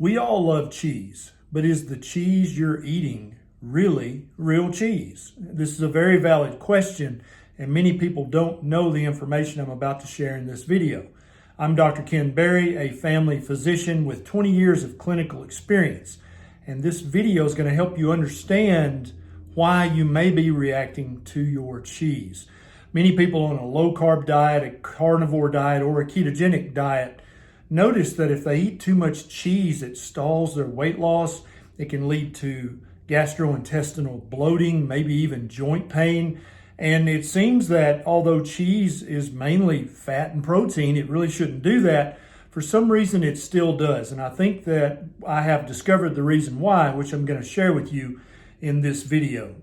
We all love cheese, but is the cheese you're eating really real cheese? This is a very valid question, and many people don't know the information I'm about to share in this video. I'm Dr. Ken Berry, a family physician with 20 years of clinical experience, and this video is going to help you understand why you may be reacting to your cheese. Many people on a low-carb diet, a carnivore diet, or a ketogenic diet notice that if they eat too much cheese, it stalls their weight loss. It can lead to gastrointestinal bloating, maybe even joint pain. And it seems that although cheese is mainly fat and protein, it really shouldn't do that. For some reason, it still does. And I think that I have discovered the reason why, which I'm going to share with you in this video.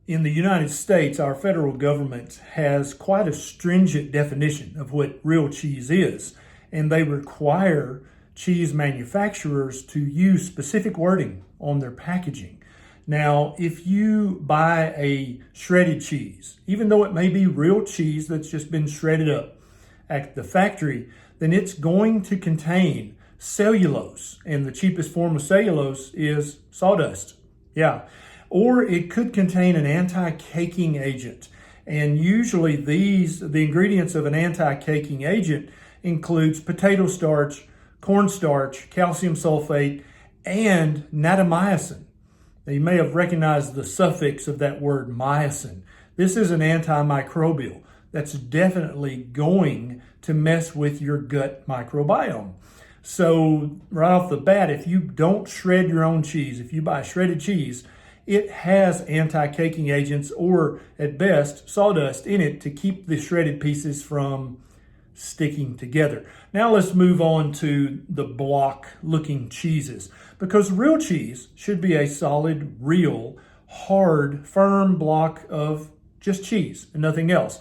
In the United States, our federal government has quite a stringent definition of what real cheese is. And they require cheese manufacturers to use specific wording on their packaging. Now, if you buy a shredded cheese, even though it may be real cheese that's just been shredded up at the factory, then it's going to contain cellulose. And the cheapest form of cellulose is sawdust. Yeah. Or it could contain an anti-caking agent. And usually the ingredients of an anti-caking agent includes potato starch, cornstarch, calcium sulfate, and natamycin. Now, you may have recognized the suffix of that word myosin. This is an antimicrobial that's definitely going to mess with your gut microbiome. So right off the bat, if you don't shred your own cheese, if you buy shredded cheese, it has anti-caking agents or at best sawdust in it to keep the shredded pieces from sticking together. Now let's move on to the block looking cheeses, because real cheese should be a solid, real, hard, firm block of just cheese and nothing else.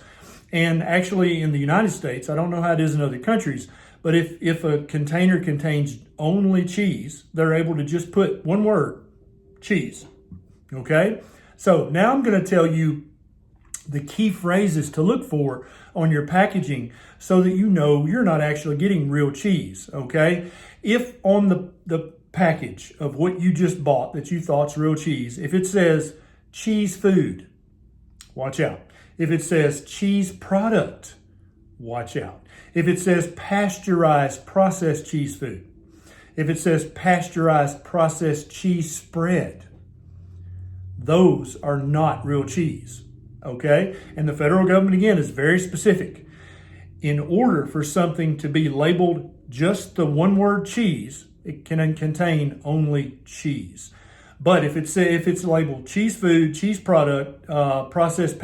And actually in the United States, I don't know how it is in other countries, but if a container contains only cheese, they're able to just put one word, cheese. Okay? So now I'm going to tell you the key phrases to look for on your packaging so that you know you're not actually getting real cheese, okay? If on the package of what you just bought that you thought's real cheese, if it says cheese food, watch out. If it says cheese product, watch out. If it says pasteurized processed cheese food, if it says pasteurized processed cheese spread, those are not real cheese. Okay? And the federal government, again, is very specific. In order for something to be labeled just the one word cheese, it can contain only cheese. But if it's labeled cheese food, cheese product, processed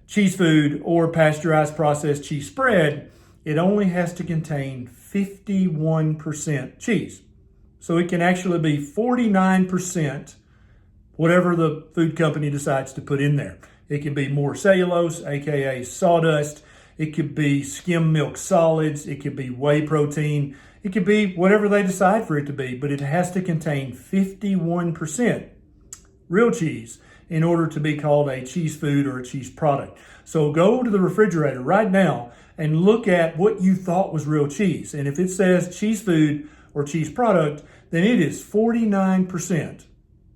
cheese food, or pasteurized processed cheese spread, it only has to contain 51% cheese. So it can actually be 49%, whatever the food company decides to put in there. It can be more cellulose, aka sawdust. It could be skim milk solids. It could be whey protein. It could be whatever they decide for it to be, but it has to contain 51% real cheese in order to be called a cheese food or a cheese product. So go to the refrigerator right now and look at what you thought was real cheese. And if it says cheese food or cheese product, then it is 49%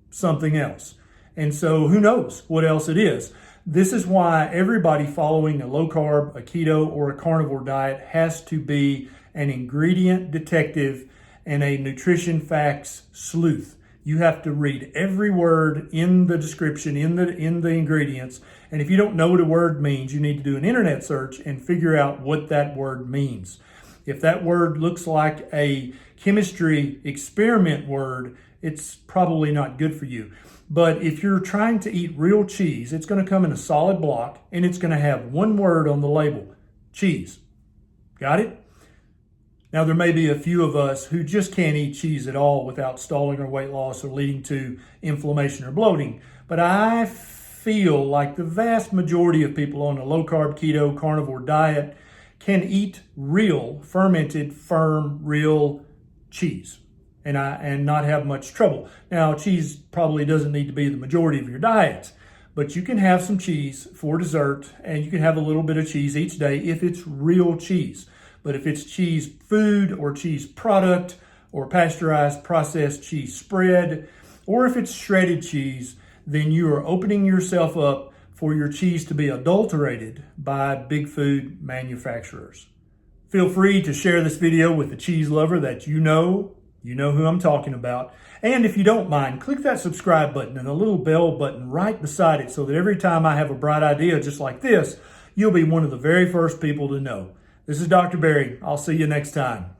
something else. And so who knows what else it is. This is why everybody following a low carb, a keto, or a carnivore diet has to be an ingredient detective and a nutrition facts sleuth. You have to read every word in the description, in the ingredients. And if you don't know what a word means, you need to do an internet search and figure out what that word means. If that word looks like a chemistry experiment word, it's probably not good for you. But if you're trying to eat real cheese, it's going to come in a solid block and it's going to have one word on the label, cheese. Got it? Now, there may be a few of us who just can't eat cheese at all without stalling our weight loss or leading to inflammation or bloating. But I feel like the vast majority of people on a low-carb, keto, carnivore diet can eat real, fermented, firm, real cheese and not have much trouble. Now, cheese probably doesn't need to be the majority of your diet, but you can have some cheese for dessert and you can have a little bit of cheese each day if it's real cheese. But if it's cheese food or cheese product, or pasteurized processed cheese spread, or if it's shredded cheese, then you are opening yourself up for your cheese to be adulterated by big food manufacturers. Feel free to share this video with a cheese lover that you know who I'm talking about. And if you don't mind, click that subscribe button and the little bell button right beside it so that every time I have a bright idea just like this, you'll be one of the very first people to know. This is Dr. Berry. I'll see you next time.